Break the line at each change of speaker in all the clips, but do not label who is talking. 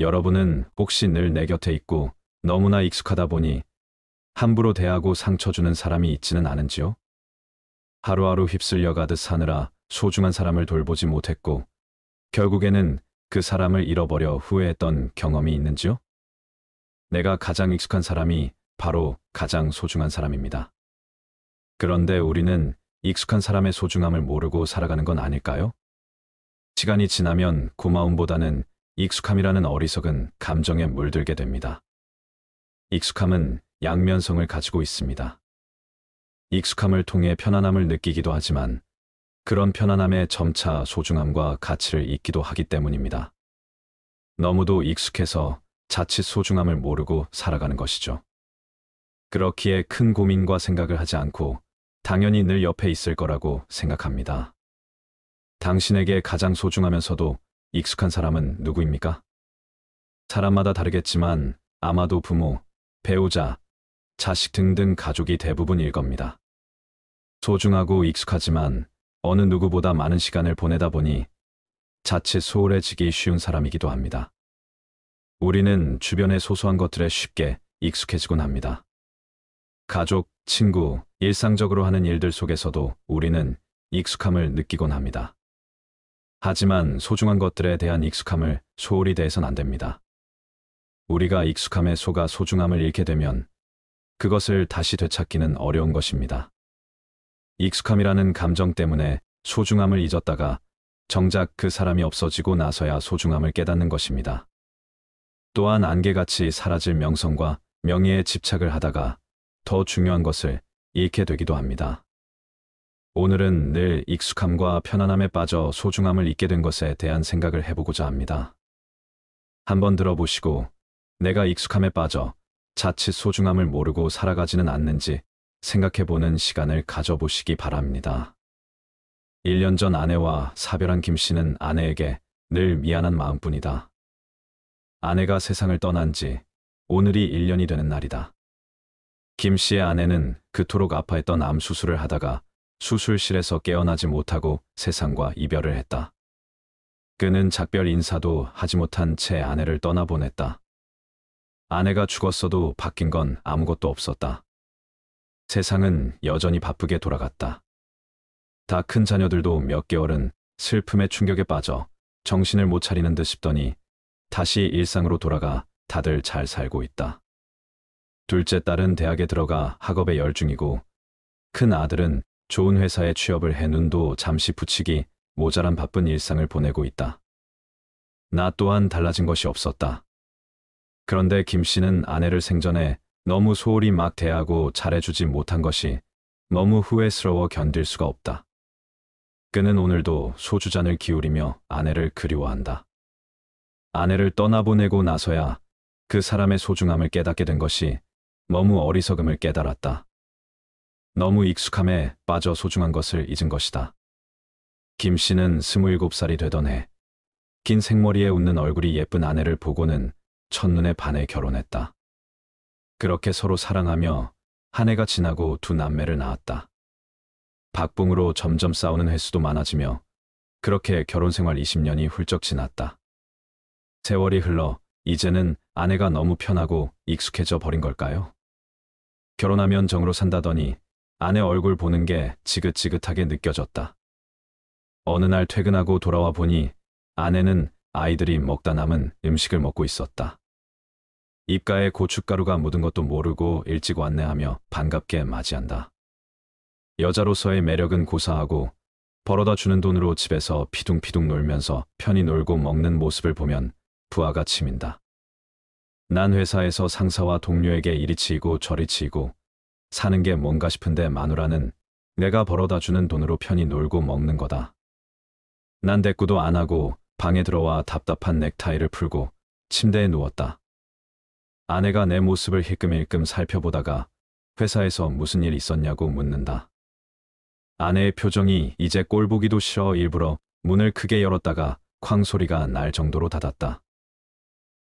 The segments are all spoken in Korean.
여러분은 혹시 늘 내 곁에 있고 너무나 익숙하다 보니 함부로 대하고 상처 주는 사람이 있지는 않은지요? 하루하루 휩쓸려 가듯 사느라 소중한 사람을 돌보지 못했고 결국에는 그 사람을 잃어버려 후회했던 경험이 있는지요? 내가 가장 익숙한 사람이 바로 가장 소중한 사람입니다. 그런데 우리는 익숙한 사람의 소중함을 모르고 살아가는 건 아닐까요? 시간이 지나면 고마움보다는 익숙함이라는 어리석은 감정에 물들게 됩니다. 익숙함은 양면성을 가지고 있습니다. 익숙함을 통해 편안함을 느끼기도 하지만 그런 편안함에 점차 소중함과 가치를 잊기도 하기 때문입니다. 너무도 익숙해서 자칫 소중함을 모르고 살아가는 것이죠. 그렇기에 큰 고민과 생각을 하지 않고 당연히 늘 옆에 있을 거라고 생각합니다. 당신에게 가장 소중하면서도 익숙한 사람은 누구입니까? 사람마다 다르겠지만 아마도 부모, 배우자, 자식 등등 가족이 대부분일 겁니다. 소중하고 익숙하지만 어느 누구보다 많은 시간을 보내다 보니 자칫 소홀해지기 쉬운 사람이기도 합니다. 우리는 주변의 소소한 것들에 쉽게 익숙해지곤 합니다. 가족, 친구, 일상적으로 하는 일들 속에서도 우리는 익숙함을 느끼곤 합니다. 하지만 소중한 것들에 대한 익숙함을 소홀히 대해선 안 됩니다. 우리가 익숙함에 속아 소중함을 잃게 되면 그것을 다시 되찾기는 어려운 것입니다. 익숙함이라는 감정 때문에 소중함을 잊었다가 정작 그 사람이 없어지고 나서야 소중함을 깨닫는 것입니다. 또한 안개같이 사라질 명성과 명예에 집착을 하다가 더 중요한 것을 잃게 되기도 합니다. 오늘은 늘 익숙함과 편안함에 빠져 소중함을 잊게 된 것에 대한 생각을 해보고자 합니다. 한번 들어보시고 내가 익숙함에 빠져 자칫 소중함을 모르고 살아가지는 않는지 생각해보는 시간을 가져보시기 바랍니다. 1년 전 아내와 사별한 김 씨는 아내에게 늘 미안한 마음뿐이다. 아내가 세상을 떠난 지 오늘이 1년이 되는 날이다. 김 씨의 아내는 그토록 아파했던 암 수술을 하다가 수술실에서 깨어나지 못하고 세상과 이별을 했다. 그는 작별 인사도 하지 못한 채 아내를 떠나보냈다. 아내가 죽었어도 바뀐 건 아무것도 없었다. 세상은 여전히 바쁘게 돌아갔다. 다 큰 자녀들도 몇 개월은 슬픔의 충격에 빠져 정신을 못 차리는 듯 싶더니 다시 일상으로 돌아가 다들 잘 살고 있다. 둘째 딸은 대학에 들어가 학업에 열중이고 큰 아들은 좋은 회사에 취업을 해 눈도 잠시 붙이기 모자란 바쁜 일상을 보내고 있다. 나 또한 달라진 것이 없었다. 그런데 김 씨는 아내를 생전에 너무 소홀히 막 대하고 잘해주지 못한 것이 너무 후회스러워 견딜 수가 없다. 그는 오늘도 소주잔을 기울이며 아내를 그리워한다. 아내를 떠나보내고 나서야 그 사람의 소중함을 깨닫게 된 것이 너무 어리석음을 깨달았다. 너무 익숙함에 빠져 소중한 것을 잊은 것이다. 김 씨는 27살이 되던 해, 긴 생머리에 웃는 얼굴이 예쁜 아내를 보고는 첫눈에 반해 결혼했다. 그렇게 서로 사랑하며 한 해가 지나고 두 남매를 낳았다. 박봉으로 점점 싸우는 횟수도 많아지며 그렇게 결혼 생활 20년이 훌쩍 지났다. 세월이 흘러 이제는 아내가 너무 편하고 익숙해져 버린 걸까요? 결혼하면 정으로 산다더니 아내 얼굴 보는 게 지긋지긋하게 느껴졌다. 어느 날 퇴근하고 돌아와 보니 아내는 아이들이 먹다 남은 음식을 먹고 있었다. 입가에 고춧가루가 묻은 것도 모르고 일찍 왔네하며 반갑게 맞이한다. 여자로서의 매력은 고사하고 벌어다 주는 돈으로 집에서 피둥피둥 놀면서 편히 놀고 먹는 모습을 보면 부하가 치민다. 난 회사에서 상사와 동료에게 이리 치이고 저리 치이고 사는 게 뭔가 싶은데 마누라는 내가 벌어다 주는 돈으로 편히 놀고 먹는 거다. 난 대꾸도 안 하고 방에 들어와 답답한 넥타이를 풀고 침대에 누웠다. 아내가 내 모습을 힐끔힐끔 살펴보다가 회사에서 무슨 일 있었냐고 묻는다. 아내의 표정이 이제 꼴보기도 싫어 일부러 문을 크게 열었다가 쾅 소리가 날 정도로 닫았다.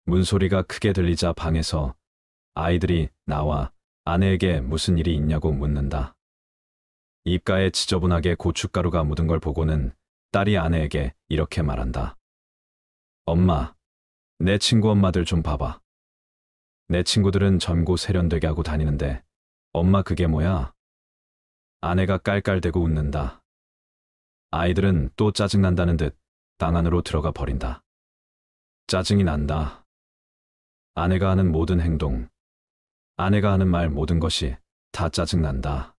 문소리가 크게 들리자 방에서 아이들이 나와 아내에게 무슨 일이 있냐고 묻는다. 입가에 지저분하게 고춧가루가 묻은 걸 보고는 딸이 아내에게 이렇게 말한다. 엄마, 내 친구 엄마들 좀 봐봐. 내 친구들은 젊고 세련되게 하고 다니는데 엄마 그게 뭐야? 아내가 깔깔대고 웃는다. 아이들은 또 짜증난다는 듯 방 안으로 들어가 버린다. 짜증이 난다. 아내가 하는 모든 행동, 아내가 하는 말 모든 것이 다 짜증난다.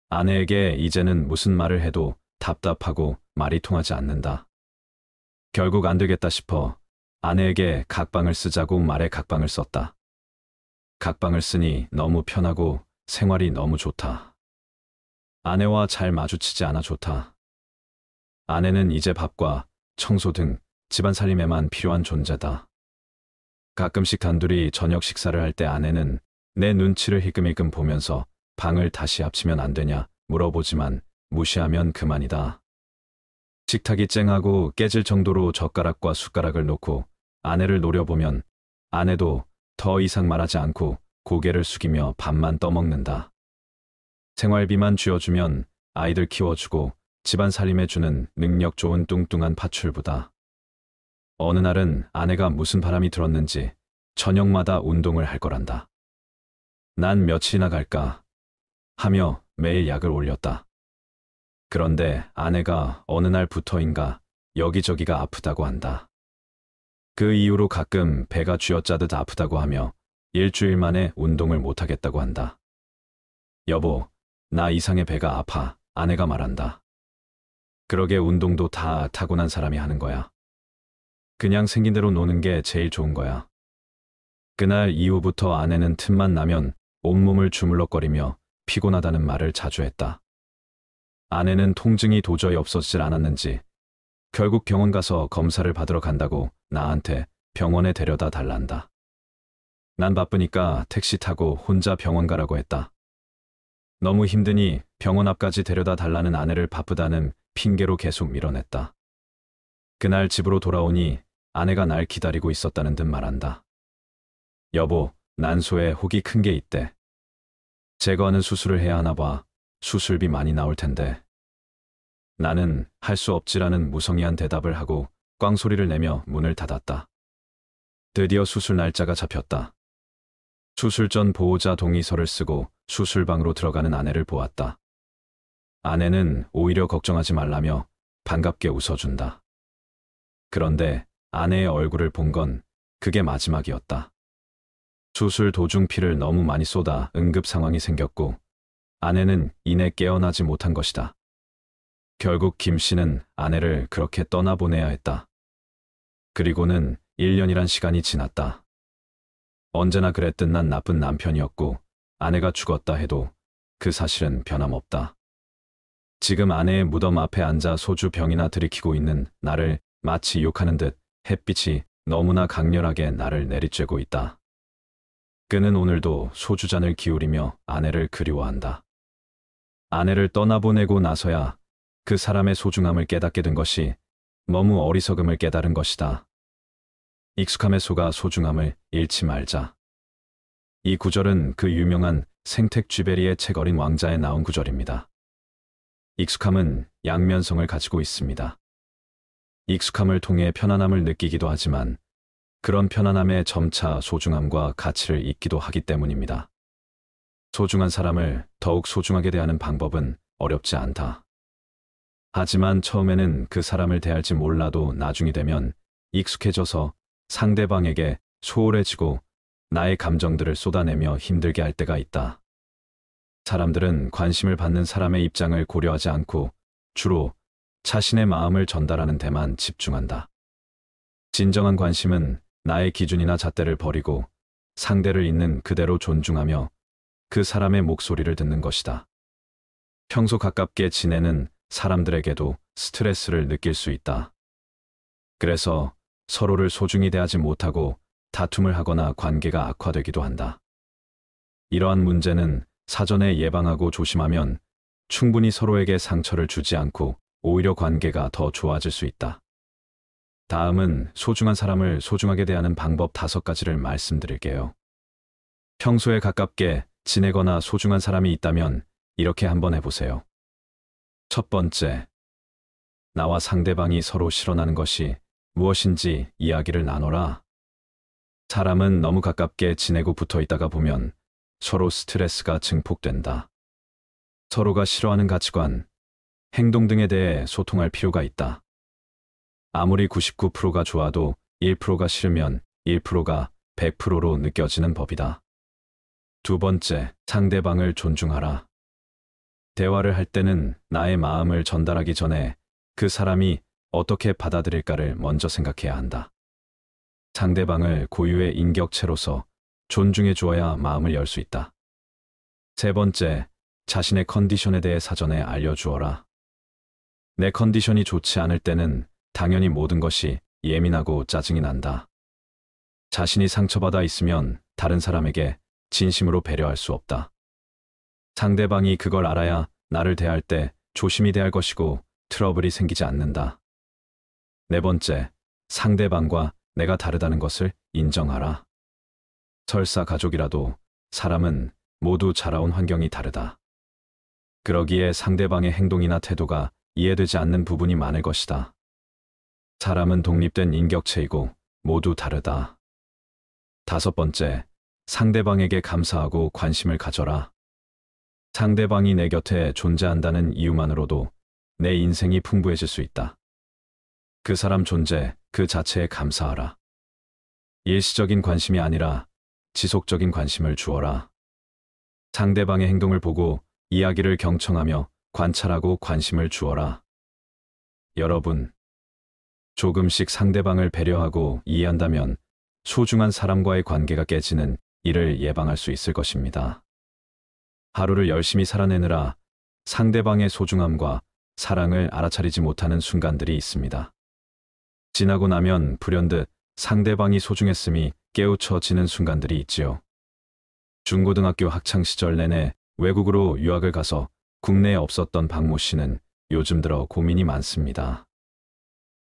아내에게 이제는 무슨 말을 해도 답답하고 말이 통하지 않는다. 결국 안 되겠다 싶어 아내에게 각방을 쓰자고 말해 각방을 썼다. 각방을 쓰니 너무 편하고 생활이 너무 좋다. 아내와 잘 마주치지 않아 좋다. 아내는 이제 밥과 청소 등 집안 살림에만 필요한 존재다. 가끔씩 단둘이 저녁 식사를 할 때 아내는 내 눈치를 힐끔힐끔 보면서 방을 다시 합치면 안 되냐 물어보지만 무시하면 그만이다. 식탁이 쨍하고 깨질 정도로 젓가락과 숟가락을 놓고 아내를 노려보면 아내도 더 이상 말하지 않고 고개를 숙이며 밥만 떠먹는다. 생활비만 쥐어주면 아이들 키워주고 집안 살림해주는 능력 좋은 뚱뚱한 파출부다. 어느 날은 아내가 무슨 바람이 들었는지 저녁마다 운동을 할 거란다. 난 며칠이나 갈까 하며 매일 약을 올렸다. 그런데 아내가 어느 날부터인가 여기저기가 아프다고 한다. 그 이후로 가끔 배가 쥐어짜듯 아프다고 하며 일주일 만에 운동을 못하겠다고 한다. 여보, 나 이상해 배가 아파. 아내가 말한다. 그러게 운동도 다 타고난 사람이 하는 거야. 그냥 생긴 대로 노는 게 제일 좋은 거야. 그날 이후부터 아내는 틈만 나면 온몸을 주물럭거리며 피곤하다는 말을 자주 했다. 아내는 통증이 도저히 없어지질 않았는지 결국 병원 가서 검사를 받으러 간다고 나한테 병원에 데려다 달란다. 난 바쁘니까 택시 타고 혼자 병원 가라고 했다. 너무 힘드니 병원 앞까지 데려다 달라는 아내를 바쁘다는 핑계로 계속 밀어냈다. 그날 집으로 돌아오니 아내가 날 기다리고 있었다는 듯 말한다. 여보, 난소에 혹이 큰 게 있대. 제거하는 수술을 해야 하나 봐. 수술비 많이 나올 텐데. 나는 할 수 없지라는 무성의한 대답을 하고 꽝소리를 내며 문을 닫았다. 드디어 수술 날짜가 잡혔다. 수술 전 보호자 동의서를 쓰고 수술방으로 들어가는 아내를 보았다. 아내는 오히려 걱정하지 말라며 반갑게 웃어준다. 그런데 아내의 얼굴을 본 건 그게 마지막이었다. 수술 도중 피를 너무 많이 쏟아 응급 상황이 생겼고 아내는 이내 깨어나지 못한 것이다. 결국 김 씨는 아내를 그렇게 떠나보내야 했다. 그리고는 1년이란 시간이 지났다. 언제나 그랬듯 난 나쁜 남편이었고 아내가 죽었다 해도 그 사실은 변함없다. 지금 아내의 무덤 앞에 앉아 소주 병이나 들이키고 있는 나를 마치 욕하는 듯 햇빛이 너무나 강렬하게 나를 내리쬐고 있다. 그는 오늘도 소주잔을 기울이며 아내를 그리워한다. 아내를 떠나보내고 나서야 그 사람의 소중함을 깨닫게 된 것이 너무 어리석음을 깨달은 것이다. 익숙함에 속아 소중함을 잃지 말자. 이 구절은 그 유명한 생텍쥐베리의 책 어린 왕자에 나온 구절입니다. 익숙함은 양면성을 가지고 있습니다. 익숙함을 통해 편안함을 느끼기도 하지만 그런 편안함에 점차 소중함과 가치를 잊기도 하기 때문입니다. 소중한 사람을 더욱 소중하게 대하는 방법은 어렵지 않다. 하지만 처음에는 그 사람을 대할지 몰라도 나중이 되면 익숙해져서 상대방에게 소홀해지고 나의 감정들을 쏟아내며 힘들게 할 때가 있다. 사람들은 관심을 받는 사람의 입장을 고려하지 않고 주로 자신의 마음을 전달하는 데만 집중한다. 진정한 관심은 나의 기준이나 잣대를 버리고 상대를 있는 그대로 존중하며 그 사람의 목소리를 듣는 것이다. 평소 가깝게 지내는 사람들에게도 스트레스를 느낄 수 있다. 그래서 서로를 소중히 대하지 못하고 다툼을 하거나 관계가 악화되기도 한다. 이러한 문제는 사전에 예방하고 조심하면 충분히 서로에게 상처를 주지 않고 오히려 관계가 더 좋아질 수 있다. 다음은 소중한 사람을 소중하게 대하는 방법 5가지를 말씀드릴게요. 평소에 가깝게 지내거나 소중한 사람이 있다면 이렇게 한번 해보세요. 첫 번째, 나와 상대방이 서로 실어나는 것이 무엇인지 이야기를 나눠라. 사람은 너무 가깝게 지내고 붙어 있다가 보면 서로 스트레스가 증폭된다. 서로가 싫어하는 가치관, 행동 등에 대해 소통할 필요가 있다. 아무리 99%가 좋아도 1%가 싫으면 1%가 100%로 느껴지는 법이다. 두 번째, 상대방을 존중하라. 대화를 할 때는 나의 마음을 전달하기 전에 그 사람이 어떻게 받아들일까를 먼저 생각해야 한다. 상대방을 고유의 인격체로서 존중해 주어야 마음을 열 수 있다. 세 번째, 자신의 컨디션에 대해 사전에 알려주어라. 내 컨디션이 좋지 않을 때는 당연히 모든 것이 예민하고 짜증이 난다. 자신이 상처받아 있으면 다른 사람에게 진심으로 배려할 수 없다. 상대방이 그걸 알아야 나를 대할 때 조심히 대할 것이고 트러블이 생기지 않는다. 네 번째, 상대방과 내가 다르다는 것을 인정하라. 설사 가족이라도 사람은 모두 자라온 환경이 다르다. 그러기에 상대방의 행동이나 태도가 이해되지 않는 부분이 많을 것이다. 사람은 독립된 인격체이고 모두 다르다. 다섯 번째, 상대방에게 감사하고 관심을 가져라. 상대방이 내 곁에 존재한다는 이유만으로도 내 인생이 풍부해질 수 있다. 그 사람 존재 그 자체에 감사하라. 일시적인 관심이 아니라 지속적인 관심을 주어라. 상대방의 행동을 보고 이야기를 경청하며 관찰하고 관심을 주어라. 여러분, 조금씩 상대방을 배려하고 이해한다면 소중한 사람과의 관계가 깨지는 일을 예방할 수 있을 것입니다. 하루를 열심히 살아내느라 상대방의 소중함과 사랑을 알아차리지 못하는 순간들이 있습니다. 지나고 나면 불현듯 상대방이 소중했음이 깨우쳐지는 순간들이 있지요. 중고등학교 학창시절 내내 외국으로 유학을 가서 국내에 없었던 박모 씨는 요즘 들어 고민이 많습니다.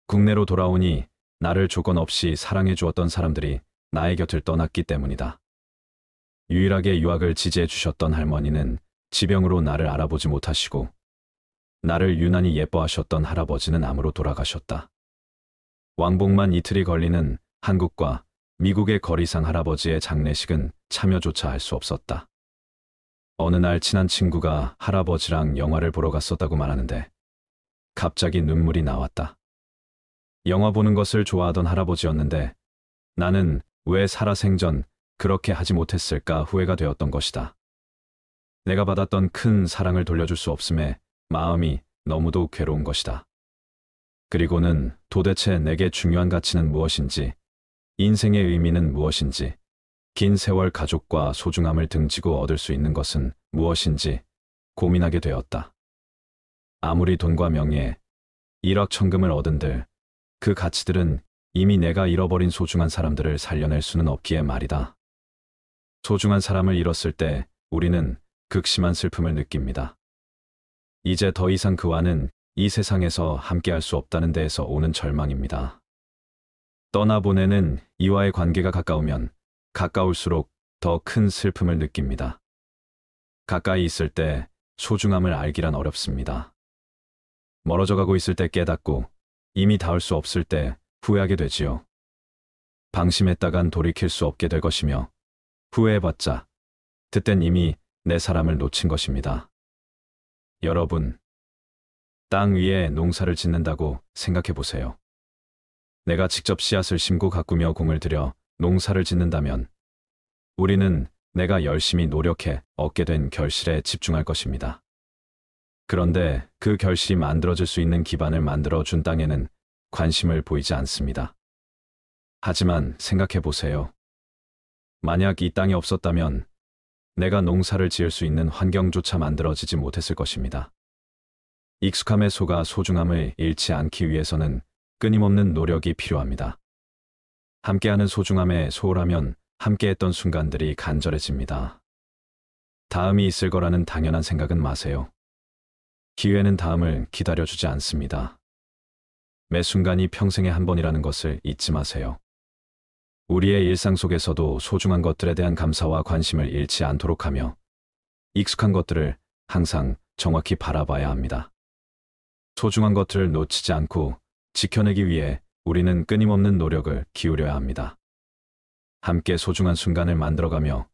국내로 돌아오니 나를 조건 없이 사랑해 주었던 사람들이 나의 곁을 떠났기 때문이다. 유일하게 유학을 지지해 주셨던 할머니는 지병으로 나를 알아보지 못하시고 나를 유난히 예뻐하셨던 할아버지는 암으로 돌아가셨다. 왕복만 이틀이 걸리는 한국과 미국의 거리상 할아버지의 장례식은 참여조차 할 수 없었다. 어느 날 친한 친구가 할아버지랑 영화를 보러 갔었다고 말하는데 갑자기 눈물이 나왔다. 영화 보는 것을 좋아하던 할아버지였는데 나는 왜 살아생전 그렇게 하지 못했을까 후회가 되었던 것이다. 내가 받았던 큰 사랑을 돌려줄 수 없음에 마음이 너무도 괴로운 것이다. 그리고는 도대체 내게 중요한 가치는 무엇인지, 인생의 의미는 무엇인지, 긴 세월 가족과 소중함을 등지고 얻을 수 있는 것은 무엇인지 고민하게 되었다. 아무리 돈과 명예, 일확천금을 얻은들 그 가치들은 이미 내가 잃어버린 소중한 사람들을 살려낼 수는 없기에 말이다. 소중한 사람을 잃었을 때 우리는 극심한 슬픔을 느낍니다. 이제 더 이상 그와는 이 세상에서 함께할 수 없다는 데에서 오는 절망입니다. 떠나보내는 이와의 관계가 가까우면 가까울수록 더 큰 슬픔을 느낍니다. 가까이 있을 때 소중함을 알기란 어렵습니다. 멀어져 가고 있을 때 깨닫고 이미 닿을 수 없을 때 후회하게 되지요. 방심했다간 돌이킬 수 없게 될 것이며 후회해봤자 그땐 이미 내 사람을 놓친 것입니다. 여러분, 땅 위에 농사를 짓는다고 생각해 보세요. 내가 직접 씨앗을 심고 가꾸며 공을 들여 농사를 짓는다면 우리는 내가 열심히 노력해 얻게 된 결실에 집중할 것입니다. 그런데 그 결실이 만들어질 수 있는 기반을 만들어 준 땅에는 관심을 보이지 않습니다. 하지만 생각해 보세요. 만약 이 땅이 없었다면 내가 농사를 지을 수 있는 환경조차 만들어지지 못했을 것입니다. 익숙함에 속아 소중함을 잃지 않기 위해서는 끊임없는 노력이 필요합니다. 함께하는 소중함에 소홀하면 함께했던 순간들이 간절해집니다. 다음이 있을 거라는 당연한 생각은 마세요. 기회는 다음을 기다려주지 않습니다. 매 순간이 평생에 한 번이라는 것을 잊지 마세요. 우리의 일상 속에서도 소중한 것들에 대한 감사와 관심을 잃지 않도록 하며 익숙한 것들을 항상 정확히 바라봐야 합니다. 소중한 것들을 놓치지 않고 지켜내기 위해 우리는 끊임없는 노력을 기울여야 합니다. 함께 소중한 순간을 만들어가며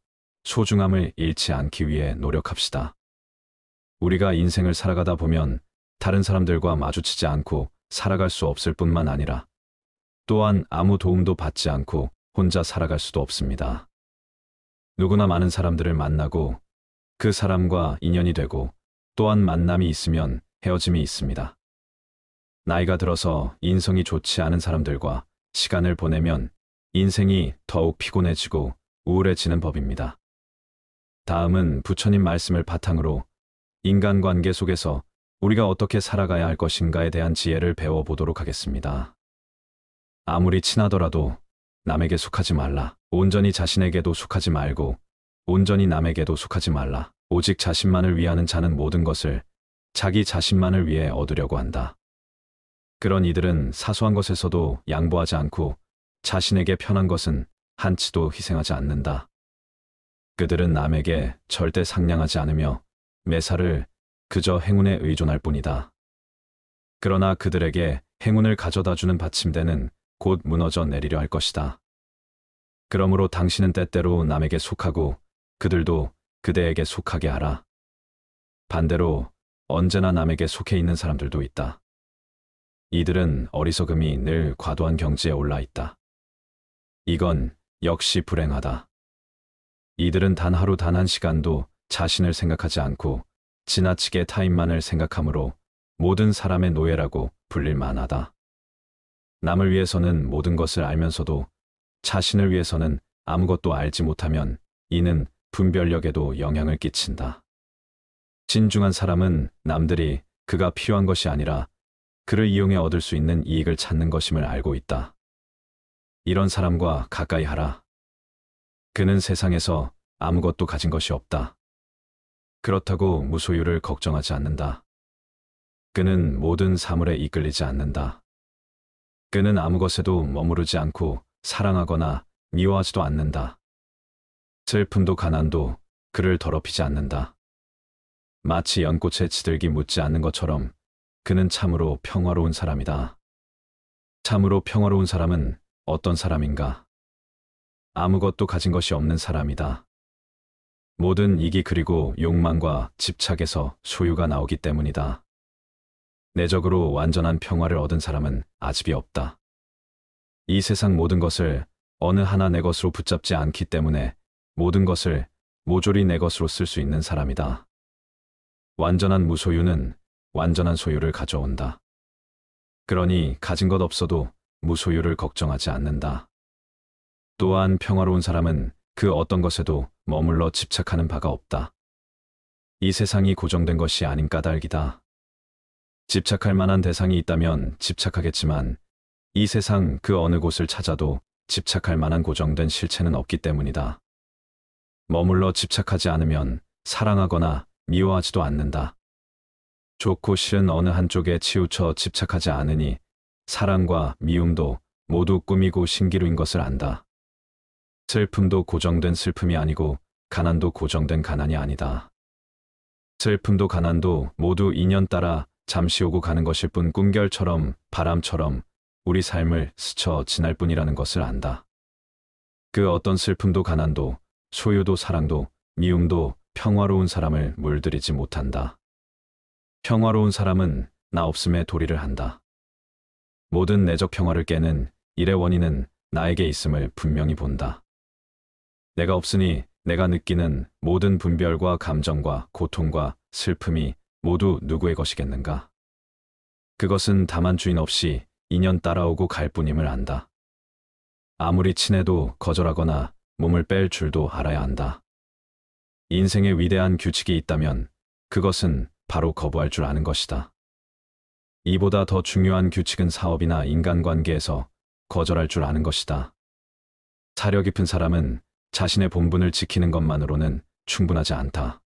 소중함을 잃지 않기 위해 노력합시다. 우리가 인생을 살아가다 보면 다른 사람들과 마주치지 않고 살아갈 수 없을 뿐만 아니라 또한 아무 도움도 받지 않고 혼자 살아갈 수도 없습니다. 누구나 많은 사람들을 만나고 그 사람과 인연이 되고 또한 만남이 있으면 헤어짐이 있습니다. 나이가 들어서 인성이 좋지 않은 사람들과 시간을 보내면 인생이 더욱 피곤해지고 우울해지는 법입니다. 다음은 부처님 말씀을 바탕으로 인간관계 속에서 우리가 어떻게 살아가야 할 것인가에 대한 지혜를 배워보도록 하겠습니다. 아무리 친하더라도 남에게 속하지 말라. 온전히 자신에게도 속하지 말고 온전히 남에게도 속하지 말라. 오직 자신만을 위하는 자는 모든 것을 자기 자신만을 위해 얻으려고 한다. 그런 이들은 사소한 것에서도 양보하지 않고 자신에게 편한 것은 한치도 희생하지 않는다. 그들은 남에게 절대 상냥하지 않으며 매사를 그저 행운에 의존할 뿐이다. 그러나 그들에게 행운을 가져다주는 받침대는 곧 무너져 내리려 할 것이다. 그러므로 당신은 때때로 남에게 속하고 그들도 그대에게 속하게 하라. 반대로 언제나 남에게 속해 있는 사람들도 있다. 이들은 어리석음이 늘 과도한 경지에 올라 있다. 이건 역시 불행하다. 이들은 단 하루 단 한 시간도 자신을 생각하지 않고 지나치게 타인만을 생각하므로 모든 사람의 노예라고 불릴 만하다. 남을 위해서는 모든 것을 알면서도 자신을 위해서는 아무것도 알지 못하면 이는 분별력에도 영향을 끼친다. 진중한 사람은 남들이 그가 필요한 것이 아니라 그를 이용해 얻을 수 있는 이익을 찾는 것임을 알고 있다. 이런 사람과 가까이 하라. 그는 세상에서 아무것도 가진 것이 없다. 그렇다고 무소유를 걱정하지 않는다. 그는 모든 사물에 이끌리지 않는다. 그는 아무 것에도 머무르지 않고 사랑하거나 미워하지도 않는다. 슬픔도 가난도 그를 더럽히지 않는다. 마치 연꽃에 지들기 묻지 않는 것처럼 그는 참으로 평화로운 사람이다. 참으로 평화로운 사람은 어떤 사람인가? 아무것도 가진 것이 없는 사람이다. 모든 이기 그리고 욕망과 집착에서 소유가 나오기 때문이다. 내적으로 완전한 평화를 얻은 사람은 아집이 없다. 이 세상 모든 것을 어느 하나 내 것으로 붙잡지 않기 때문에 모든 것을 모조리 내 것으로 쓸 수 있는 사람이다. 완전한 무소유는 완전한 소유를 가져온다. 그러니 가진 것 없어도 무소유를 걱정하지 않는다. 또한 평화로운 사람은 그 어떤 것에도 머물러 집착하는 바가 없다. 이 세상이 고정된 것이 아닌 까닭이다. 집착할 만한 대상이 있다면 집착하겠지만 이 세상 그 어느 곳을 찾아도 집착할 만한 고정된 실체는 없기 때문이다. 머물러 집착하지 않으면 사랑하거나 미워하지도 않는다. 좋고 싫은 어느 한쪽에 치우쳐 집착하지 않으니 사랑과 미움도 모두 꿈이고 신기루인 것을 안다. 슬픔도 고정된 슬픔이 아니고 가난도 고정된 가난이 아니다. 슬픔도 가난도 모두 인연 따라 잠시 오고 가는 것일 뿐 꿈결처럼 바람처럼 우리 삶을 스쳐 지날 뿐이라는 것을 안다. 그 어떤 슬픔도 가난도 소유도 사랑도 미움도 평화로운 사람을 물들이지 못한다. 평화로운 사람은 나 없음에 도리를 한다. 모든 내적 평화를 깨는 일의 원인은 나에게 있음을 분명히 본다. 내가 없으니 내가 느끼는 모든 분별과 감정과 고통과 슬픔이 모두 누구의 것이겠는가? 그것은 다만 주인 없이 인연 따라오고 갈 뿐임을 안다. 아무리 친해도 거절하거나 몸을 뺄 줄도 알아야 한다. 인생에 위대한 규칙이 있다면 그것은 바로 거부할 줄 아는 것이다. 이보다 더 중요한 규칙은 사업이나 인간관계에서 거절할 줄 아는 것이다. 사려 깊은 사람은 자신의 본분을 지키는 것만으로는 충분하지 않다.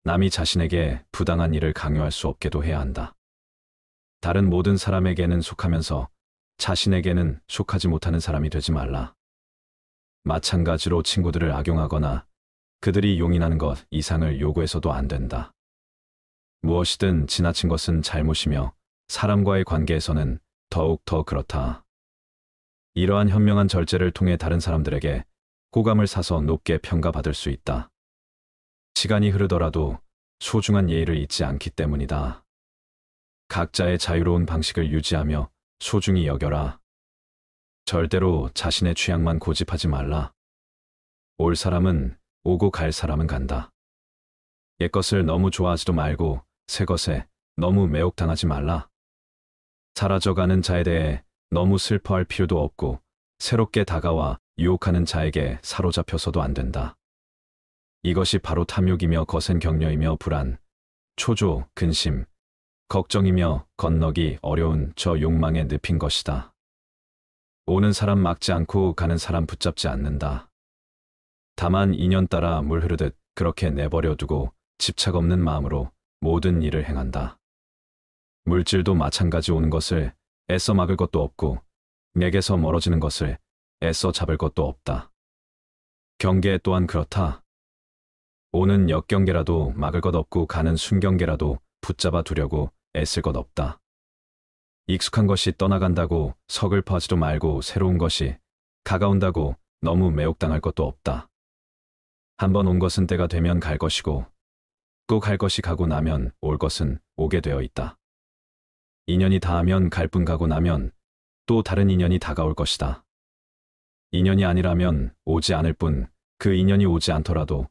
남이 자신에게 부당한 일을 강요할 수 없게도 해야 한다. 다른 모든 사람에게는 속하면서 자신에게는 속하지 못하는 사람이 되지 말라. 마찬가지로 친구들을 악용하거나 그들이 용인하는 것 이상을 요구해서도 안 된다. 무엇이든 지나친 것은 잘못이며 사람과의 관계에서는 더욱 더 그렇다. 이러한 현명한 절제를 통해 다른 사람들에게 호감을 사서 높게 평가받을 수 있다. 시간이 흐르더라도 소중한 예의를 잊지 않기 때문이다. 각자의 자유로운 방식을 유지하며 소중히 여겨라. 절대로 자신의 취향만 고집하지 말라. 올 사람은 오고 갈 사람은 간다. 옛것을 너무 좋아하지도 말고 새 것에 너무 매혹당하지 말라. 사라져가는 자에 대해 너무 슬퍼할 필요도 없고 새롭게 다가와 유혹하는 자에게 사로잡혀서도 안 된다. 이것이 바로 탐욕이며 거센 격려이며 불안, 초조, 근심, 걱정이며 건너기 어려운 저 욕망의 늪인 것이다. 오는 사람 막지 않고 가는 사람 붙잡지 않는다. 다만 인연 따라 물 흐르듯 그렇게 내버려 두고 집착 없는 마음으로 모든 일을 행한다. 물질도 마찬가지 오는 것을 애써 막을 것도 없고 내게서 멀어지는 것을 애써 잡을 것도 없다. 경계 또한 그렇다. 오는 역경계라도 막을 것 없고 가는 순경계라도 붙잡아 두려고 애쓸 것 없다. 익숙한 것이 떠나간다고 서글퍼하지도 말고 새로운 것이 가까운다고 너무 매혹당할 것도 없다. 한번 온 것은 때가 되면 갈 것이고 또 갈 것이 가고 나면 올 것은 오게 되어 있다. 인연이 닿으면 갈 뿐 가고 나면 또 다른 인연이 다가올 것이다. 인연이 아니라면 오지 않을 뿐 그 인연이 오지 않더라도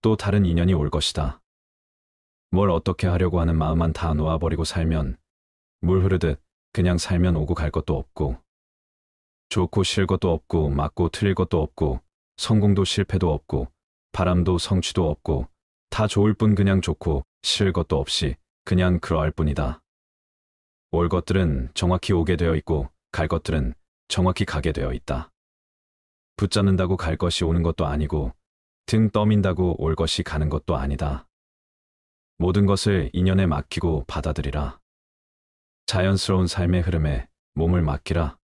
또 다른 인연이 올 것이다. 뭘 어떻게 하려고 하는 마음만 다 놓아버리고 살면 물 흐르듯 그냥 살면 오고 갈 것도 없고 좋고 싫을 것도 없고 맞고 틀릴 것도 없고 성공도 실패도 없고 바람도 성취도 없고 다 좋을 뿐 그냥 좋고 싫을 것도 없이 그냥 그러할 뿐이다. 올 것들은 정확히 오게 되어 있고 갈 것들은 정확히 가게 되어 있다. 붙잡는다고 갈 것이 오는 것도 아니고 등 떠민다고 올 것이 가는 것도 아니다. 모든 것을 인연에 맡기고 받아들이라. 자연스러운 삶의 흐름에 몸을 맡기라.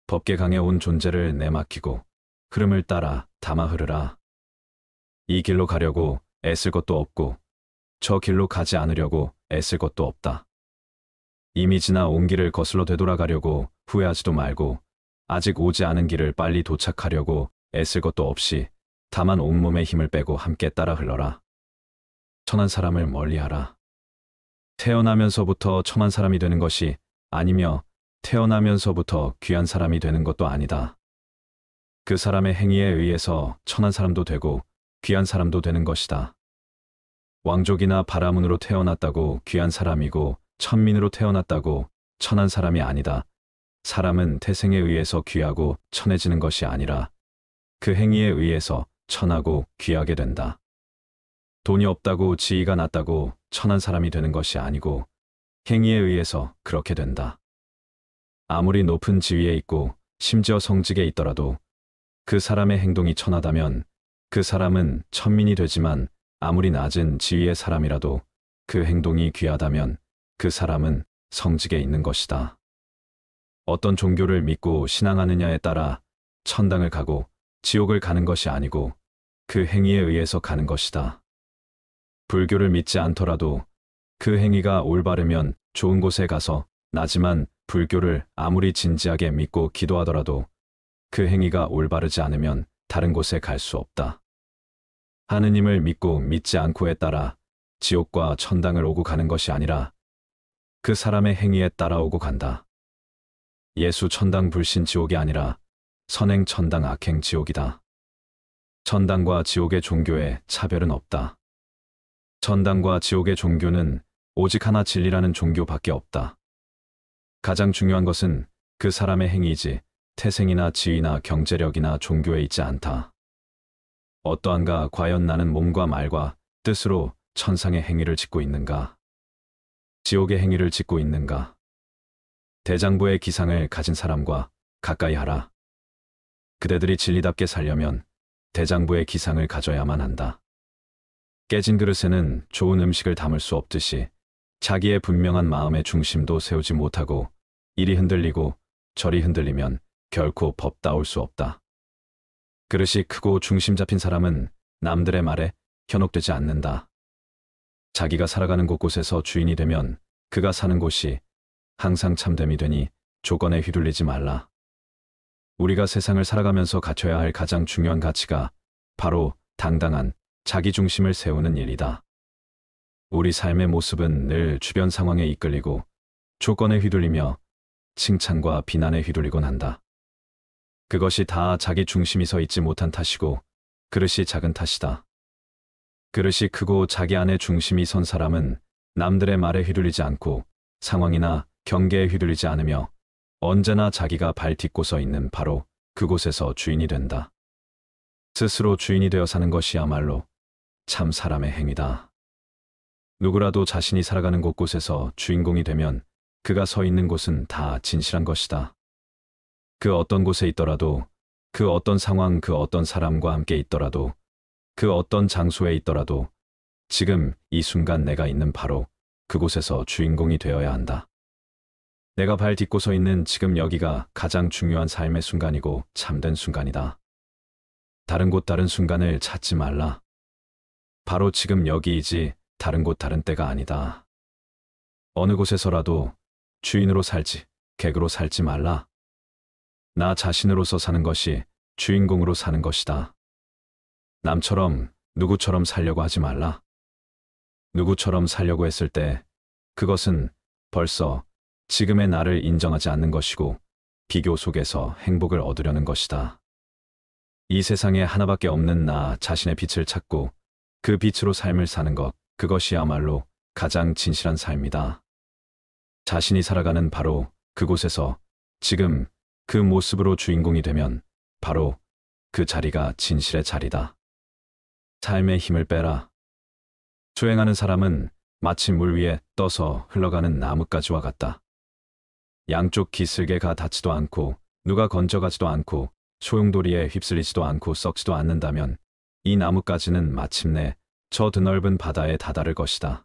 법계강에 온 존재를 내맡기고 흐름을 따라 담아 흐르라. 이 길로 가려고 애쓸 것도 없고 저 길로 가지 않으려고 애쓸 것도 없다. 이미 지나 온 길을 거슬러 되돌아가려고 후회하지도 말고 아직 오지 않은 길을 빨리 도착하려고 애쓸 것도 없이 다만 온몸에 힘을 빼고 함께 따라 흘러라. 천한 사람을 멀리하라. 태어나면서부터 천한 사람이 되는 것이 아니며 태어나면서부터 귀한 사람이 되는 것도 아니다. 그 사람의 행위에 의해서 천한 사람도 되고 귀한 사람도 되는 것이다. 왕족이나 바라문으로 태어났다고 귀한 사람이고 천민으로 태어났다고 천한 사람이 아니다. 사람은 태생에 의해서 귀하고 천해지는 것이 아니라 그 행위에 의해서 천하고 귀하게 된다. 돈이 없다고 지위가 낮다고 천한 사람이 되는 것이 아니고 행위에 의해서 그렇게 된다. 아무리 높은 지위에 있고 심지어 성직에 있더라도 그 사람의 행동이 천하다면 그 사람은 천민이 되지만 아무리 낮은 지위의 사람이라도 그 행동이 귀하다면 그 사람은 성직에 있는 것이다. 어떤 종교를 믿고 신앙하느냐에 따라 천당을 가고 지옥을 가는 것이 아니고 그 행위에 의해서 가는 것이다. 불교를 믿지 않더라도 그 행위가 올바르면 좋은 곳에 가서 나지만 불교를 아무리 진지하게 믿고 기도하더라도 그 행위가 올바르지 않으면 다른 곳에 갈 수 없다. 하느님을 믿고 믿지 않고에 따라 지옥과 천당을 오고 가는 것이 아니라 그 사람의 행위에 따라 오고 간다. 예수 천당 불신 지옥이 아니라 선행 천당 악행 지옥이다. 천당과 지옥의 종교에 차별은 없다. 천당과 지옥의 종교는 오직 하나 진리라는 종교밖에 없다. 가장 중요한 것은 그 사람의 행위이지 태생이나 지위나 경제력이나 종교에 있지 않다. 어떠한가 과연 나는 몸과 말과 뜻으로 천상의 행위를 짓고 있는가? 지옥의 행위를 짓고 있는가? 대장부의 기상을 가진 사람과 가까이 하라. 그대들이 진리답게 살려면 대장부의 기상을 가져야만 한다. 깨진 그릇에는 좋은 음식을 담을 수 없듯이 자기의 분명한 마음의 중심도 세우지 못하고 이리 흔들리고 저리 흔들리면 결코 법다울 수 없다. 그릇이 크고 중심 잡힌 사람은 남들의 말에 현혹되지 않는다. 자기가 살아가는 곳곳에서 주인이 되면 그가 사는 곳이 항상 참됨이 되니 조건에 휘둘리지 말라. 우리가 세상을 살아가면서 갖춰야 할 가장 중요한 가치가 바로 당당한 자기중심을 세우는 일이다. 우리 삶의 모습은 늘 주변 상황에 이끌리고 조건에 휘둘리며 칭찬과 비난에 휘둘리곤 한다. 그것이 다 자기 중심이 서 있지 못한 탓이고 그릇이 작은 탓이다. 그릇이 크고 자기 안에 중심이 선 사람은 남들의 말에 휘둘리지 않고 상황이나 경계에 휘둘리지 않으며 언제나 자기가 발 딛고 서 있는 바로 그곳에서 주인이 된다. 스스로 주인이 되어 사는 것이야말로 참 사람의 행위다. 누구라도 자신이 살아가는 곳곳에서 주인공이 되면 그가 서 있는 곳은 다 진실한 것이다. 그 어떤 곳에 있더라도, 그 어떤 상황, 그 어떤 사람과 함께 있더라도, 그 어떤 장소에 있더라도 지금 이 순간 내가 있는 바로 그곳에서 주인공이 되어야 한다. 내가 발 딛고 서 있는 지금 여기가 가장 중요한 삶의 순간이고 참된 순간이다. 다른 곳 다른 순간을 찾지 말라. 바로 지금 여기이지 다른 곳 다른 때가 아니다. 어느 곳에서라도 주인으로 살지 객으로 살지 말라. 나 자신으로서 사는 것이 주인공으로 사는 것이다. 남처럼 누구처럼 살려고 하지 말라. 누구처럼 살려고 했을 때 그것은 벌써 지금의 나를 인정하지 않는 것이고 비교 속에서 행복을 얻으려는 것이다. 이 세상에 하나밖에 없는 나 자신의 빛을 찾고 그 빛으로 삶을 사는 것, 그것이야말로 가장 진실한 삶이다. 자신이 살아가는 바로 그곳에서 지금 그 모습으로 주인공이 되면 바로 그 자리가 진실의 자리다. 삶의 힘을 빼라. 수행하는 사람은 마치 물 위에 떠서 흘러가는 나뭇가지와 같다. 양쪽 기슭에가 닿지도 않고 누가 건져가지도 않고 소용돌이에 휩쓸리지도 않고 썩지도 않는다면 이 나뭇가지는 마침내 저 드넓은 바다에 다다를 것이다.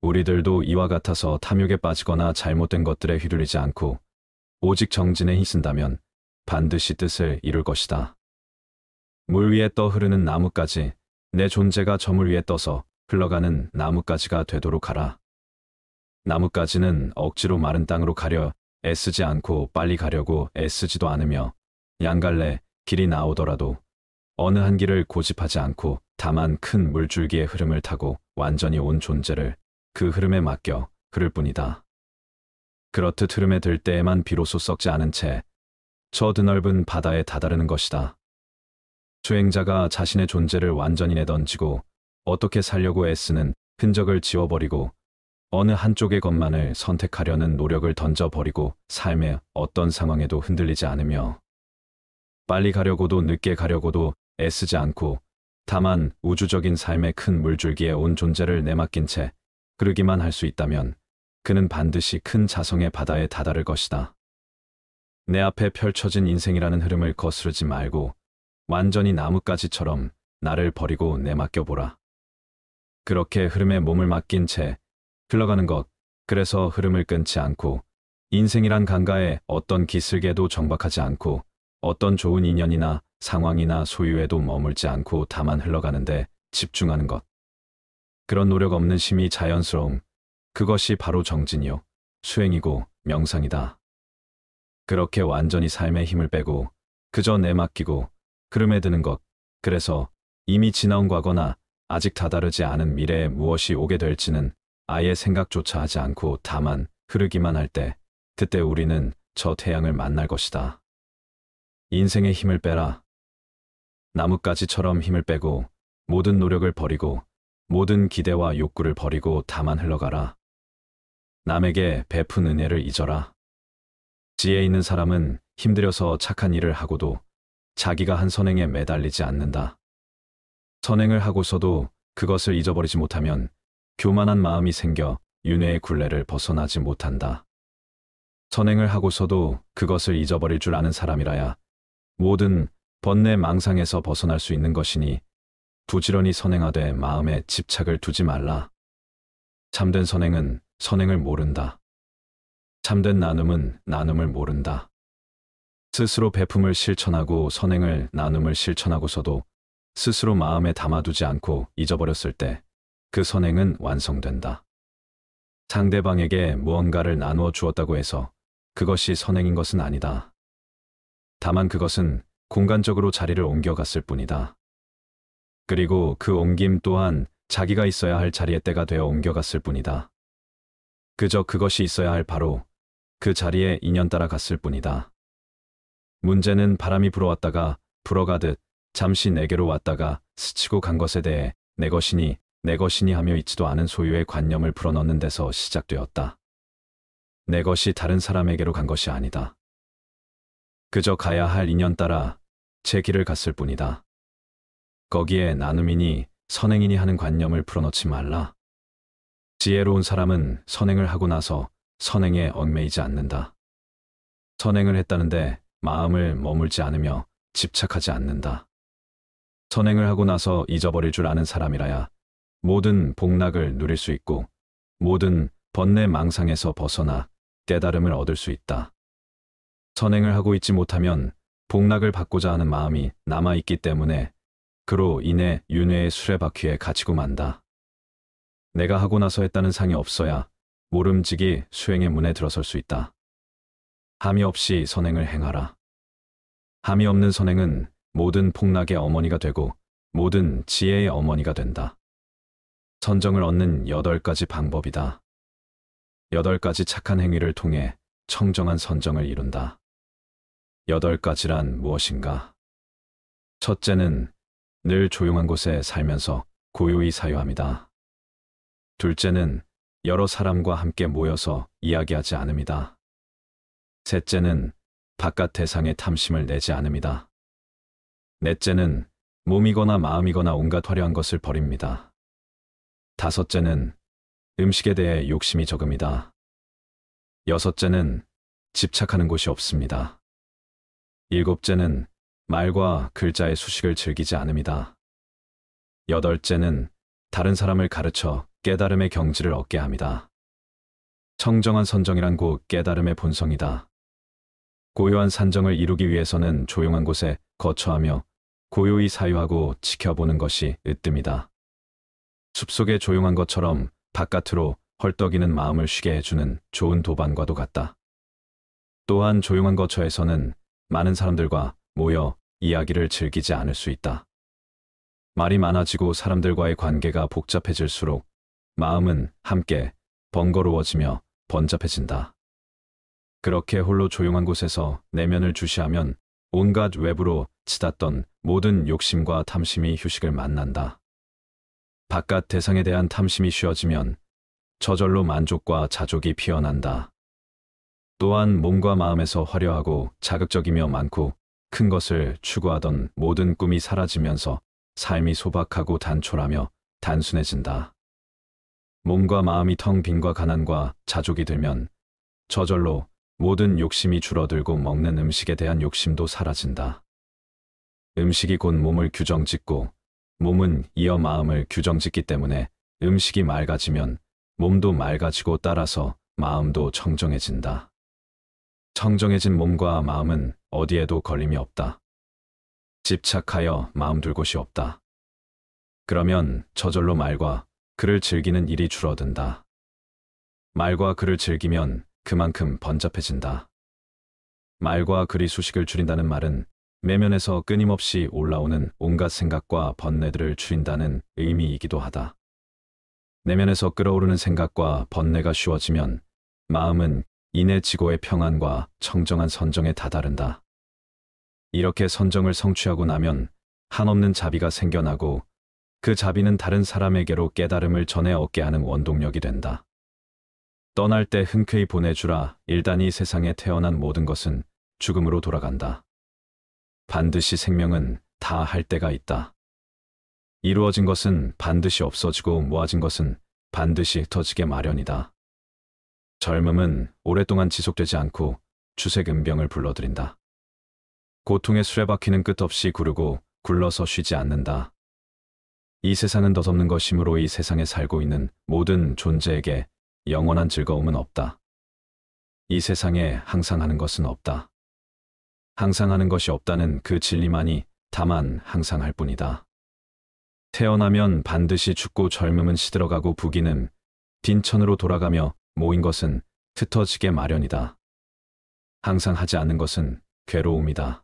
우리들도 이와 같아서 탐욕에 빠지거나 잘못된 것들에 휘둘리지 않고 오직 정진에 힘쓴다면 반드시 뜻을 이룰 것이다. 물 위에 떠 흐르는 나뭇가지, 내 존재가 저 물 위에 떠서 흘러가는 나뭇가지가 되도록 하라. 나뭇가지는 억지로 마른 땅으로 가려 애쓰지 않고 빨리 가려고 애쓰지도 않으며 양갈래 길이 나오더라도 어느 한 길을 고집하지 않고 다만 큰 물줄기의 흐름을 타고 완전히 온 존재를 그 흐름에 맡겨 흐를 뿐이다. 그렇듯 흐름에 들 때에만 비로소 썩지 않은 채 저 드넓은 바다에 다다르는 것이다. 수행자가 자신의 존재를 완전히 내던지고 어떻게 살려고 애쓰는 흔적을 지워버리고 어느 한쪽의 것만을 선택하려는 노력을 던져버리고 삶의 어떤 상황에도 흔들리지 않으며 빨리 가려고도 늦게 가려고도 애쓰지 않고 다만 우주적인 삶의 큰 물줄기에 온 존재를 내맡긴 채 흐르기만 할 수 있다면 그는 반드시 큰 자성의 바다에 다다를 것이다. 내 앞에 펼쳐진 인생이라는 흐름을 거스르지 말고 완전히 나뭇가지처럼 나를 버리고 내맡겨보라. 그렇게 흐름에 몸을 맡긴 채 흘러가는 것, 그래서 흐름을 끊지 않고 인생이란 강가에 어떤 기슭에도 정박하지 않고 어떤 좋은 인연이나 상황이나 소유에도 머물지 않고 다만 흘러가는데 집중하는 것. 그런 노력 없는 쉼이 자연스러움, 그것이 바로 정진이요, 수행이고 명상이다. 그렇게 완전히 삶의 힘을 빼고 그저 내맡기고 흐름에 드는 것, 그래서 이미 지나온 과거나 아직 다다르지 않은 미래에 무엇이 오게 될지는 아예 생각조차 하지 않고 다만 흐르기만 할 때, 그때 우리는 저 태양을 만날 것이다. 인생의 힘을 빼라. 나뭇가지처럼 힘을 빼고 모든 노력을 버리고 모든 기대와 욕구를 버리고 다만 흘러가라. 남에게 베푼 은혜를 잊어라. 지혜 있는 사람은 힘들여서 착한 일을 하고도 자기가 한 선행에 매달리지 않는다. 선행을 하고서도 그것을 잊어버리지 못하면 교만한 마음이 생겨 윤회의 굴레를 벗어나지 못한다. 선행을 하고서도 그것을 잊어버릴 줄 아는 사람이라야 모든 번뇌 망상에서 벗어날 수 있는 것이니 부지런히 선행하되 마음에 집착을 두지 말라. 참된 선행은 선행을 모른다. 참된 나눔은 나눔을 모른다. 스스로 베품을 실천하고 선행을 나눔을 실천하고서도 스스로 마음에 담아두지 않고 잊어버렸을 때 그 선행은 완성된다. 상대방에게 무언가를 나누어 주었다고 해서 그것이 선행인 것은 아니다. 다만 그것은 공간적으로 자리를 옮겨갔을 뿐이다. 그리고 그 옮김 또한 자기가 있어야 할 자리에 때가 되어 옮겨갔을 뿐이다. 그저 그것이 있어야 할 바로 그 자리에 인연 따라 갔을 뿐이다. 문제는 바람이 불어왔다가 불어가듯 잠시 내게로 왔다가 스치고 간 것에 대해 내 것이니 하며 있지도 않은 소유의 관념을 불어넣는 데서 시작되었다. 내 것이 다른 사람에게로 간 것이 아니다. 그저 가야 할 인연 따라 제 길을 갔을 뿐이다. 거기에 나눔이니 선행이니 하는 관념을 풀어넣지 말라. 지혜로운 사람은 선행을 하고 나서 선행에 얽매이지 않는다. 선행을 했다는데 마음을 머물지 않으며 집착하지 않는다. 선행을 하고 나서 잊어버릴 줄 아는 사람이라야 모든 복락을 누릴 수 있고 모든 번뇌 망상에서 벗어나 깨달음을 얻을 수 있다. 선행을 하고 있지 못하면 복락을 받고자 하는 마음이 남아있기 때문에 그로 인해 윤회의 수레바퀴에 갇히고 만다. 내가 하고 나서 했다는 상이 없어야 모름지기 수행의 문에 들어설 수 있다. 함이 없이 선행을 행하라. 함이 없는 선행은 모든 폭락의 어머니가 되고 모든 지혜의 어머니가 된다. 선정을 얻는 8가지 방법이다. 8가지 착한 행위를 통해 청정한 선정을 이룬다. 8가지란 무엇인가? 첫째는 늘 조용한 곳에 살면서 고요히 사유함이다. 둘째는 여러 사람과 함께 모여서 이야기하지 않음이다. 셋째는 바깥 대상에 탐심을 내지 않음이다. 넷째는 몸이거나 마음이거나 온갖 화려한 것을 버립니다. 다섯째는 음식에 대해 욕심이 적음이다. 여섯째는 집착하는 곳이 없습니다. 일곱째는 말과 글자의 수식을 즐기지 않음이다. 여덟째는 다른 사람을 가르쳐 깨달음의 경지를 얻게 합니다. 청정한 선정이란 곧 깨달음의 본성이다. 고요한 산정을 이루기 위해서는 조용한 곳에 거처하며 고요히 사유하고 지켜보는 것이 으뜸이다. 숲속의 조용한 것처럼 바깥으로 헐떡이는 마음을 쉬게 해주는 좋은 도반과도 같다. 또한 조용한 거처에서는 많은 사람들과 모여 이야기를 즐기지 않을 수 있다. 말이 많아지고 사람들과의 관계가 복잡해질수록 마음은 함께 번거로워지며 번잡해진다. 그렇게 홀로 조용한 곳에서 내면을 주시하면 온갖 외부로 치닫던 모든 욕심과 탐심이 휴식을 만난다. 바깥 대상에 대한 탐심이 쉬어지면 저절로 만족과 자족이 피어난다. 또한 몸과 마음에서 화려하고 자극적이며 많고 큰 것을 추구하던 모든 꿈이 사라지면서 삶이 소박하고 단촐하며 단순해진다. 몸과 마음이 텅 빈과 가난과 자족이 들면 저절로 모든 욕심이 줄어들고 먹는 음식에 대한 욕심도 사라진다. 음식이 곧 몸을 규정짓고 몸은 이어 마음을 규정짓기 때문에 음식이 맑아지면 몸도 맑아지고 따라서 마음도 청정해진다. 청정해진 몸과 마음은 어디에도 걸림이 없다. 집착하여 마음 둘 곳이 없다. 그러면 저절로 말과 글을 즐기는 일이 줄어든다. 말과 글을 즐기면 그만큼 번잡해진다. 말과 글이 수식을 줄인다는 말은 내면에서 끊임없이 올라오는 온갖 생각과 번뇌들을 줄인다는 의미이기도 하다. 내면에서 끓어오르는 생각과 번뇌가 쉬워지면 마음은 인해 지고의 평안과 청정한 선정에 다다른다. 이렇게 선정을 성취하고 나면 한없는 자비가 생겨나고 그 자비는 다른 사람에게로 깨달음을 전해 얻게 하는 원동력이 된다. 떠날 때 흔쾌히 보내주라. 일단 이 세상에 태어난 모든 것은 죽음으로 돌아간다. 반드시 생명은 다 할 때가 있다. 이루어진 것은 반드시 없어지고 모아진 것은 반드시 흩어지게 마련이다. 젊음은 오랫동안 지속되지 않고 추색은병을 불러들인다. 고통의 수레바퀴는 끝없이 구르고 굴러서 쉬지 않는다. 이 세상은 덧없는 것이므로 이 세상에 살고 있는 모든 존재에게 영원한 즐거움은 없다. 이 세상에 항상 하는 것은 없다. 항상 하는 것이 없다는 그 진리만이 다만 항상 할 뿐이다. 태어나면 반드시 죽고 젊음은 시들어가고 부귀는 빈천으로 돌아가며 모인 것은 흩어지게 마련이다. 항상 하지 않는 것은 괴로움이다.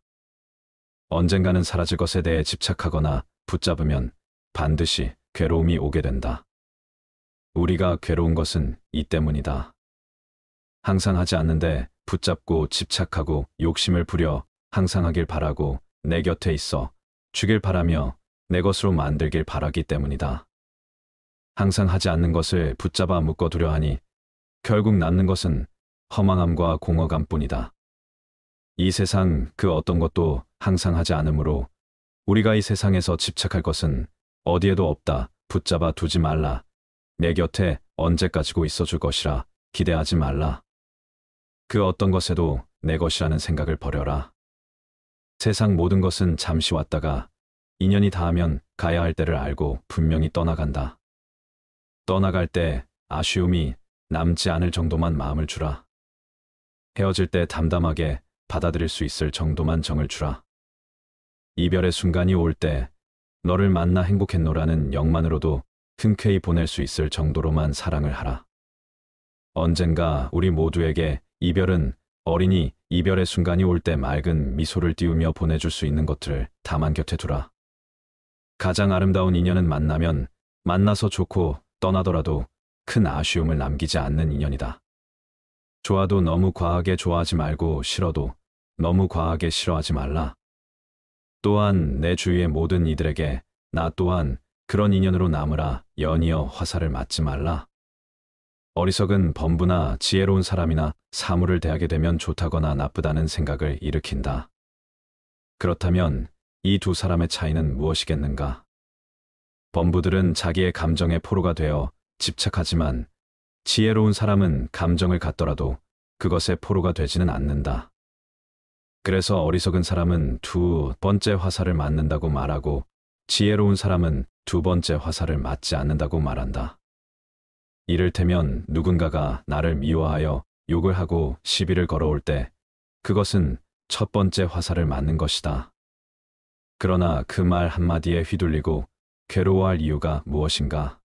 언젠가는 사라질 것에 대해 집착하거나 붙잡으면 반드시 괴로움이 오게 된다. 우리가 괴로운 것은 이 때문이다. 항상 하지 않는데 붙잡고 집착하고 욕심을 부려 항상 하길 바라고 내 곁에 있어 주길 바라며 내 것으로 만들길 바라기 때문이다. 항상 하지 않는 것을 붙잡아 묶어두려 하니 결국 남는 것은 허망함과 공허감뿐이다. 이 세상 그 어떤 것도 항상 하지 않으므로 우리가 이 세상에서 집착할 것은 어디에도 없다. 붙잡아 두지 말라. 내 곁에 언제까지고 있어줄 것이라 기대하지 말라. 그 어떤 것에도 내 것이라는 생각을 버려라. 세상 모든 것은 잠시 왔다가 인연이 닿으면 가야 할 때를 알고 분명히 떠나간다. 떠나갈 때 아쉬움이 남지 않을 정도만 마음을 주라. 헤어질 때 담담하게 받아들일 수 있을 정도만 정을 주라. 이별의 순간이 올 때 너를 만나 행복했노라는 영만으로도 흔쾌히 보낼 수 있을 정도로만 사랑을 하라. 언젠가 우리 모두에게 이별은 어린이 이별의 순간이 올 때 맑은 미소를 띄우며 보내줄 수 있는 것들을 다만 곁에 두라. 가장 아름다운 인연은 만나면 만나서 좋고 떠나더라도 큰 아쉬움을 남기지 않는 인연이다. 좋아도 너무 과하게 좋아하지 말고 싫어도 너무 과하게 싫어하지 말라. 또한 내 주위의 모든 이들에게 나 또한 그런 인연으로 남으라 연이어 화살을 맞지 말라. 어리석은 범부나 지혜로운 사람이나 사물을 대하게 되면 좋다거나 나쁘다는 생각을 일으킨다. 그렇다면 이 두 사람의 차이는 무엇이겠는가? 범부들은 자기의 감정의 포로가 되어 집착하지만 지혜로운 사람은 감정을 갖더라도 그것의 포로가 되지는 않는다. 그래서 어리석은 사람은 두 번째 화살을 맞는다고 말하고 지혜로운 사람은 두 번째 화살을 맞지 않는다고 말한다. 이를테면 누군가가 나를 미워하여 욕을 하고 시비를 걸어올 때 그것은 첫 번째 화살을 맞는 것이다. 그러나 그 말 한마디에 휘둘리고 괴로워할 이유가 무엇인가?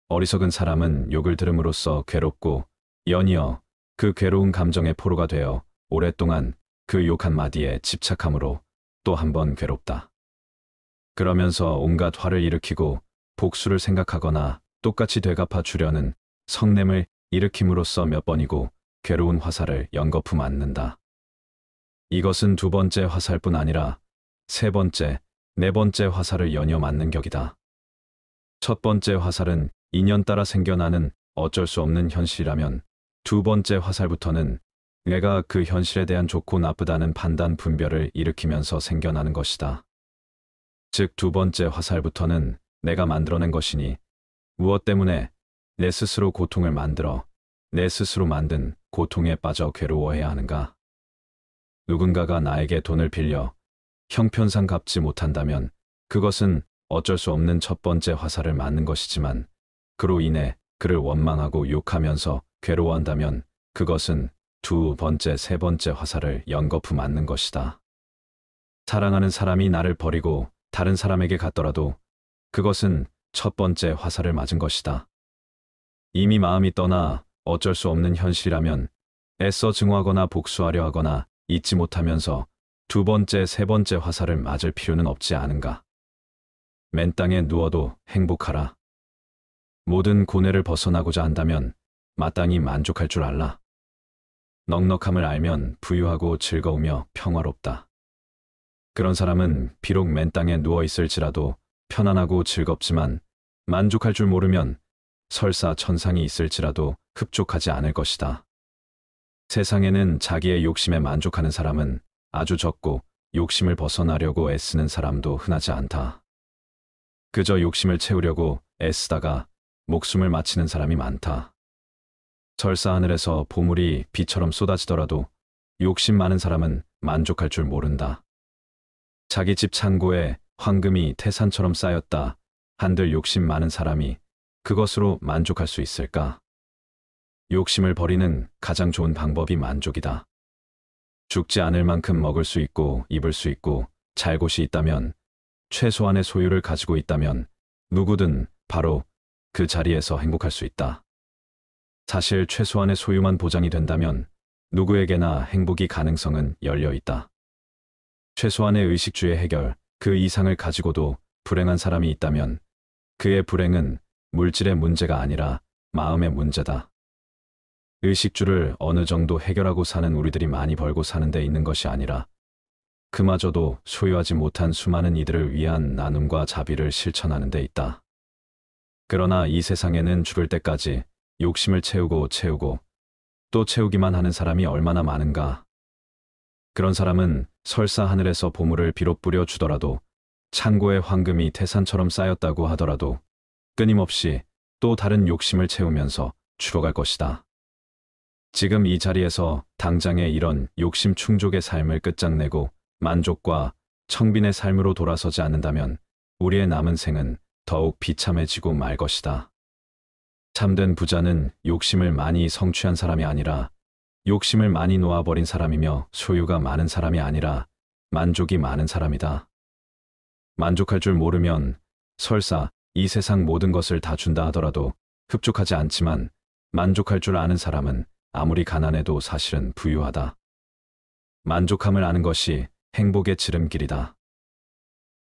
어리석은 사람은 욕을 들음으로써 괴롭고 연이어 그 괴로운 감정의 포로가 되어 오랫동안 그 욕 한마디에 집착함으로 또 한 번 괴롭다. 그러면서 온갖 화를 일으키고 복수를 생각하거나 똑같이 되갚아 주려는 성냄을 일으킴으로써 몇 번이고 괴로운 화살을 연거푸 맞는다. 이것은 두 번째 화살뿐 아니라 세 번째, 네 번째 화살을 연이어 맞는 격이다. 첫 번째 화살은 인연 따라 생겨나는 어쩔 수 없는 현실이라면 두 번째 화살부터는 내가 그 현실에 대한 좋고 나쁘다는 판단 분별을 일으키면서 생겨나는 것이다. 즉 두 번째 화살부터는 내가 만들어낸 것이니 무엇 때문에 내 스스로 고통을 만들어 내 스스로 만든 고통에 빠져 괴로워해야 하는가? 누군가가 나에게 돈을 빌려 형편상 갚지 못한다면 그것은 어쩔 수 없는 첫 번째 화살을 맞는 것이지만 그로 인해 그를 원망하고 욕하면서 괴로워한다면 그것은 두 번째, 세 번째 화살을 연거푸 맞는 것이다. 사랑하는 사람이 나를 버리고 다른 사람에게 갔더라도 그것은 첫 번째 화살을 맞은 것이다. 이미 마음이 떠나 어쩔 수 없는 현실이라면 애써 증오하거나 복수하려 하거나 잊지 못하면서 두 번째, 세 번째 화살을 맞을 필요는 없지 않은가? 맨 땅에 누워도 행복하라. 모든 고뇌를 벗어나고자 한다면 마땅히 만족할 줄 알라. 넉넉함을 알면 부유하고 즐거우며 평화롭다. 그런 사람은 비록 맨 땅에 누워 있을지라도 편안하고 즐겁지만 만족할 줄 모르면 설사 천상이 있을지라도 흡족하지 않을 것이다. 세상에는 자기의 욕심에 만족하는 사람은 아주 적고 욕심을 벗어나려고 애쓰는 사람도 흔하지 않다. 그저 욕심을 채우려고 애쓰다가 목숨을 마치는 사람이 많다. 설사 하늘에서 보물이 비처럼 쏟아지더라도 욕심 많은 사람은 만족할 줄 모른다. 자기 집 창고에 황금이 태산처럼 쌓였다 한들 욕심 많은 사람이 그것으로 만족할 수 있을까? 욕심을 버리는 가장 좋은 방법이 만족이다. 죽지 않을 만큼 먹을 수 있고 입을 수 있고 잘 곳이 있다면 최소한의 소유를 가지고 있다면 누구든 바로 그 자리에서 행복할 수 있다. 사실 최소한의 소유만 보장이 된다면 누구에게나 행복이 가능성은 열려 있다. 최소한의 의식주의 해결, 그 이상을 가지고도 불행한 사람이 있다면 그의 불행은 물질의 문제가 아니라 마음의 문제다. 의식주를 어느 정도 해결하고 사는 우리들이 많이 벌고 사는 데 있는 것이 아니라 그마저도 소유하지 못한 수많은 이들을 위한 나눔과 자비를 실천하는 데 있다. 그러나 이 세상에는 죽을 때까지 욕심을 채우고 또 채우기만 하는 사람이 얼마나 많은가. 그런 사람은 설사 하늘에서 보물을 비록 뿌려주더라도, 창고에 황금이 태산처럼 쌓였다고 하더라도 끊임없이 또 다른 욕심을 채우면서 죽어갈 것이다. 지금 이 자리에서 당장의 이런 욕심 충족의 삶을 끝장내고 만족과 청빈의 삶으로 돌아서지 않는다면 우리의 남은 생은 더욱 비참해지고 말 것이다. 참된 부자는 욕심을 많이 성취한 사람이 아니라 욕심을 많이 놓아버린 사람이며 소유가 많은 사람이 아니라 만족이 많은 사람이다. 만족할 줄 모르면 설사 이 세상 모든 것을 다 준다 하더라도 흡족하지 않지만, 만족할 줄 아는 사람은 아무리 가난해도 사실은 부유하다. 만족함을 아는 것이 행복의 지름길이다.